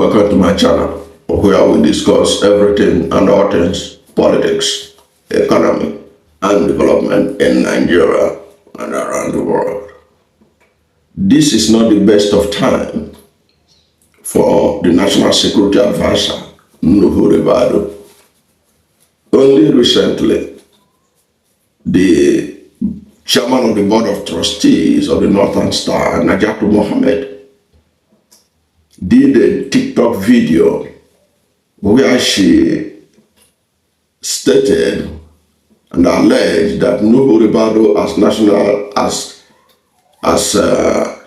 welcome to my channel, where we discuss everything and all things politics, economy, and development in Nigeria and around the world. This is not the best of time for the National Security Advisor, Nuhu Ribadu. Only recently, the chairman of the Board of Trustees of the Northern Star, Najatu Mohammed, did a TikTok video where she stated and alleged that Nuhu Ribadu as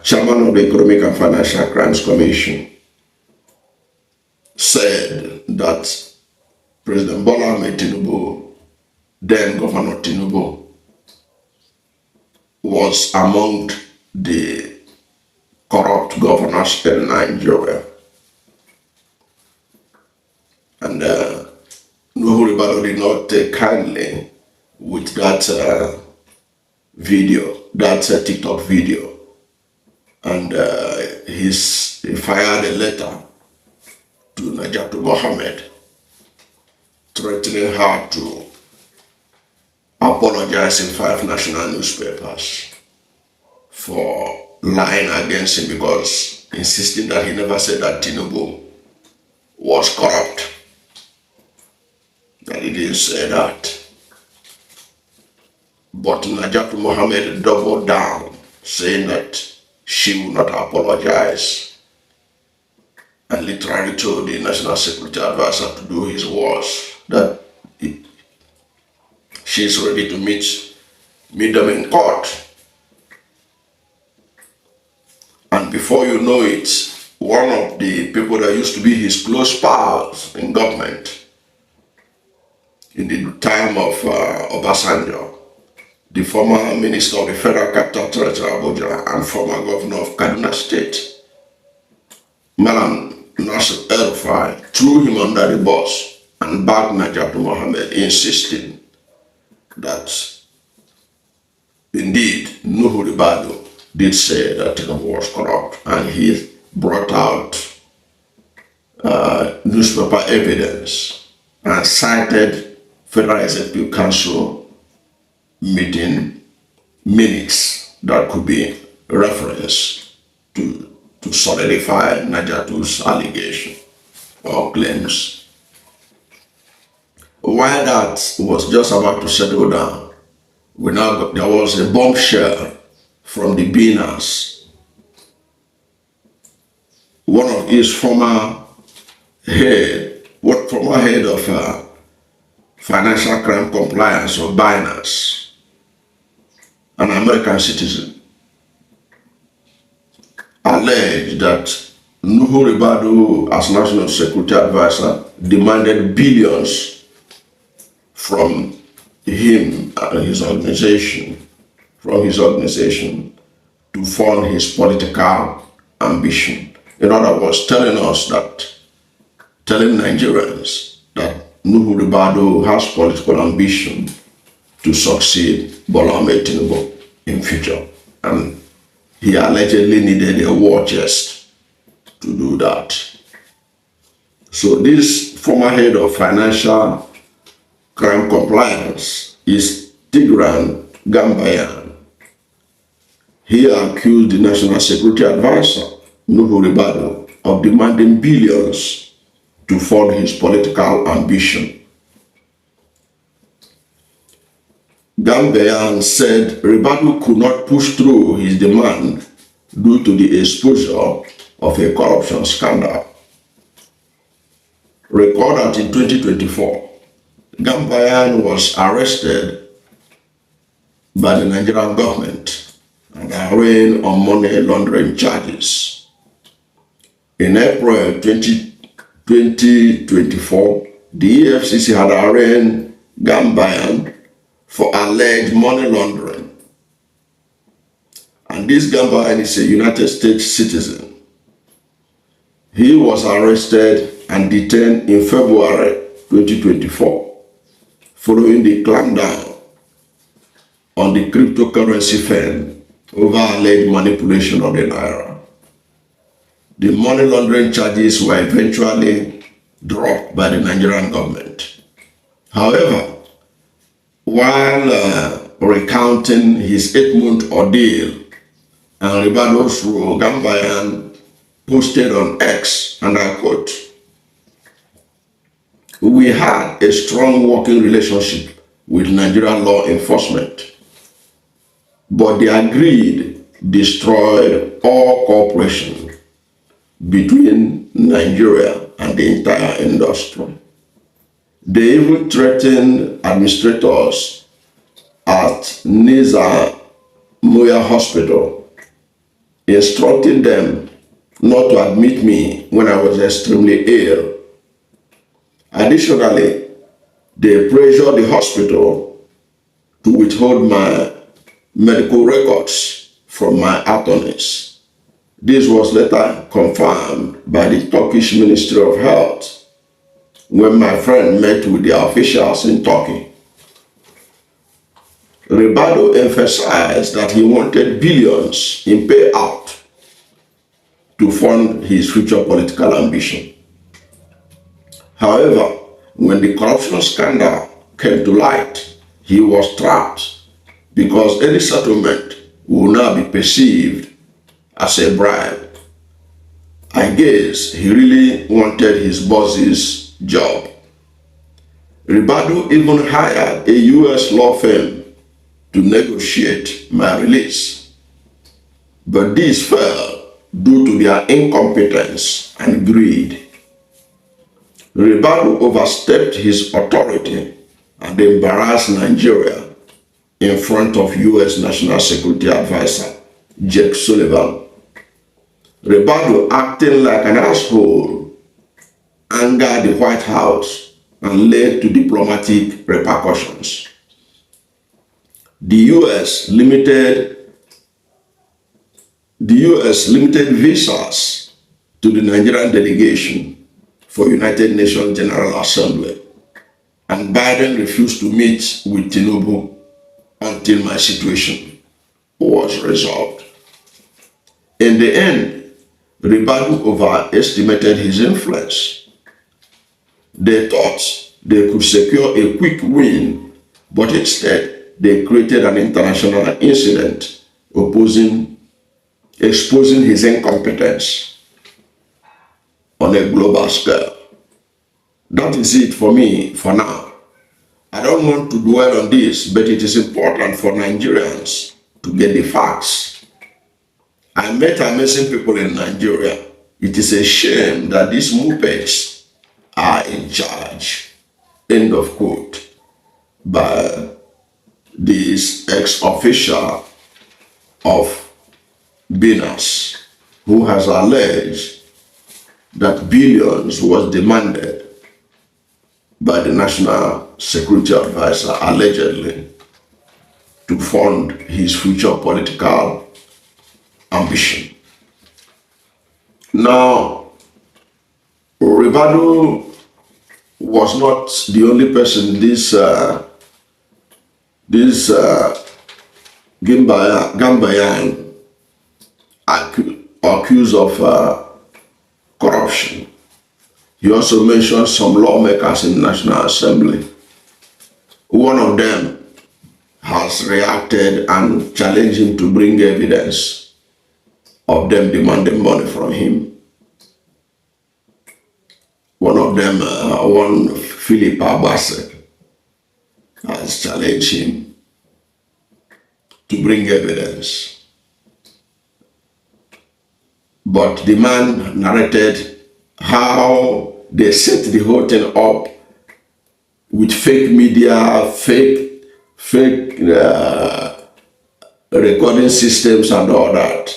chairman of the Economic and Financial Crimes Commission said that President Bola Ahmed Tinubu, then Governor Tinubu, was among the corrupt governors in Nigeria. And Nuhu Ribadu did not take kindly with that video, that TikTok video. And he fired a letter to Najatu Mohammed, threatening her to apologize in 5 national newspapers for lying against him, because insisting that he never said that Tinubu was corrupt, that he didn't say that. But Najatu Mohammed doubled down, saying that she would not apologize, and literally told the National Security Advisor to do his worst, that she's ready to meet them in court. And before you know it, one of the people that used to be his close pals in government in the time of Obasanjo, the former Minister of the Federal Capital Territory, Abuja, and former Governor of Kaduna State, Malam Nasir El-Rufai, threw him under the bus and bagged Najatu Mohammed, insisting that indeed Nuhu Ribadu did say that Tinubu was corrupt, and he brought out newspaper evidence and cited Federal Executive Council meeting minutes that could be referenced to solidify Najatu's allegation or claims. While that was just about to settle down, there was a bombshell from the Binance. One of his former head of financial crime compliance of Binance, an American citizen, alleged that Nuhu Ribadu, as National Security Advisor, demanded billions from him and his organization, to fund his political ambition. In other words, telling Nigerians that Nuhu Ribadu has political ambition to succeed Bola Ahmed Tinubu in future, and he allegedly needed a war chest to do that. So this former head of financial crime compliance is Tigran Gambaryan. He accused the National Security Advisor, Nuhu Ribadu, of demanding billions to fund his political ambition. Gambaryan said Ribadu could not push through his demand due to the exposure of a corruption scandal. Recall that in 2024, Gambaryan was arrested by the Nigerian government and arraigned on money laundering charges. In April 2024, the EFCC had arraigned Gambaryan for alleged money laundering. And this Gambaryan is a United States citizen. He was arrested and detained in February 2024, following the clampdown on the cryptocurrency firm over alleged manipulation of the Naira. The money laundering charges were eventually dropped by the Nigerian government. However, while recounting his 8-month ordeal, and Ribadu's Gambaryan posted on X, and I quote, "We had a strong working relationship with Nigerian law enforcement, but the greed destroyed all cooperation between Nigeria and the entire industry. They even threatened administrators at Nizar Moya Hospital, instructing them not to admit me when I was extremely ill. Additionally, they pressured the hospital to withhold my medical records from my attorneys. This was later confirmed by the Turkish Ministry of Health when my friend met with the officials in Turkey. Ribadu emphasized that he wanted billions in payout to fund his future political ambition. However, when the corruption scandal came to light, he was trapped because any settlement will now be perceived as a bribe. I guess he really wanted his boss's job. Ribadu even hired a US law firm to negotiate my release, but this fell due to their incompetence and greed. Ribadu overstepped his authority and embarrassed Nigeria in front of US National Security Advisor Jake Sullivan. Ribadu, acting like an asshole, angered the White House and led to diplomatic repercussions. The US limited visas to the Nigerian delegation for United Nations General Assembly, and Biden refused to meet with Tinubu until my situation was resolved. In the end, Ribadu overestimated his influence. They thought they could secure a quick win, but instead they created an international incident exposing his incompetence on a global scale. That is it for me for now. I don't want to dwell on this, but it is important for Nigerians to get the facts. I met amazing people in Nigeria. It is a shame that these mopeds are in charge. End of quote. By this ex-official of Binance, who has alleged that billions was demanded by the National Security Advisor, allegedly, to fund his future political ambition. Now, Ribadu was not the only person this Gambaryan accused of corruption. He also mentioned some lawmakers in the National Assembly. One of them has reacted and challenged him to bring evidence of them demanding money from him. One of them, one Philip Abase, has challenged him to bring evidence. But the man narrated how they set the whole thing up with fake media, fake recording systems and all that.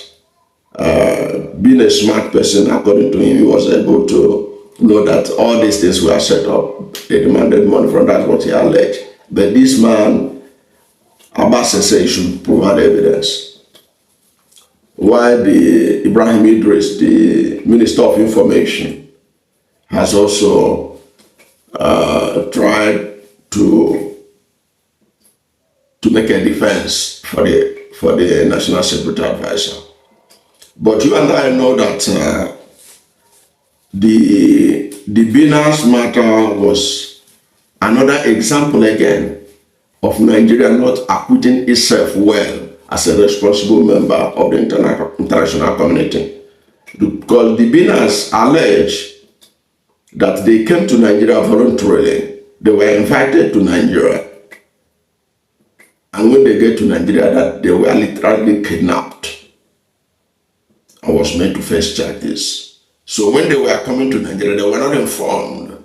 Being a smart person, according to him, he was able to know that all these things were set up. They demanded money from that, what he alleged. But this man, Abbas, said he should provide evidence. While the Ibrahim Idris, the Minister of Information, has also tried to make a defense for the National Security Advisor. But you and I know that The Binance matter was another example again of Nigeria not acquitting itself well as a responsible member of the international community. Because the Binance allege that they came to Nigeria voluntarily. They were invited to Nigeria. And when they get to Nigeria, that they were literally kidnapped and was made to face charges. So when they were coming to Nigeria, they were not informed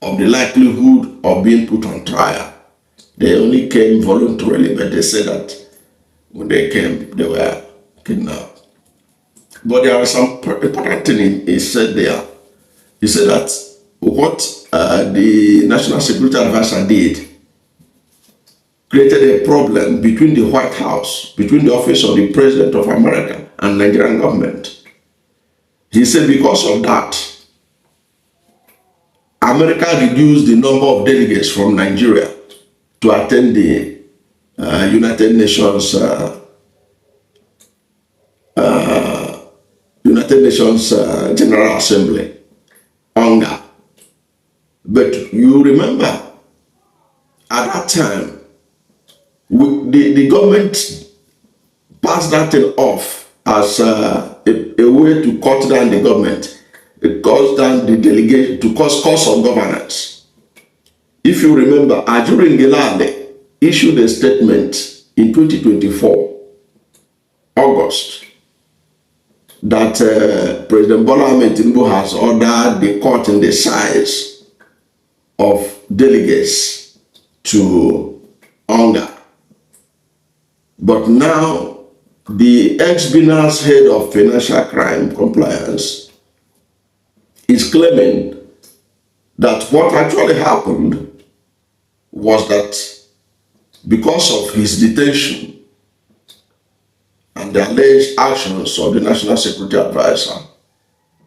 of the likelihood of being put on trial. They only came voluntarily, but they said that when they came, they were kidnapped. But there was some important thing he said there. He said that what the National Security Advisor did created a problem between the White House, between the office of the President of America and Nigerian government. He said because of that, America reduced the number of delegates from Nigeria to attend the United Nations General Assembly, UNGA. But you remember, at that time, the government passed that thing off as a way to cut down the government, it cut down the delegation, to cause cost of governance. If you remember, Ajuri Ngilale issued a statement in 2024, August, that President Bola Ahmed Tinubu has ordered the cut in the size of delegates to UNGA. But now, the ex-Binance head of financial crime compliance is claiming that what actually happened was that because of his detention and the alleged actions of the National Security Advisor,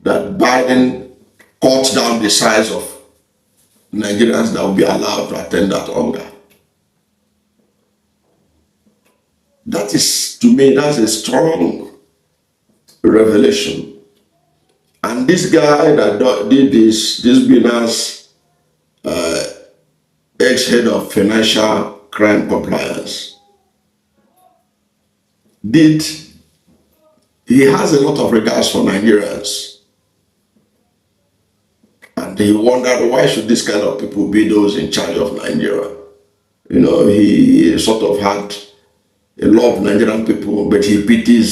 that Biden cut down the size of Nigerians that will be allowed to attend that UNGA. That is, to me, that's a strong revelation. And this guy that did this Binance ex-head of financial crime compliance, he has a lot of regards for Nigerians. And he wondered, why should this kind of people be those in charge of Nigeria? You know, he sort of had a lot of Nigerian people, but he pitied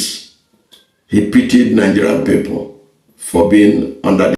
Nigerian people for being under the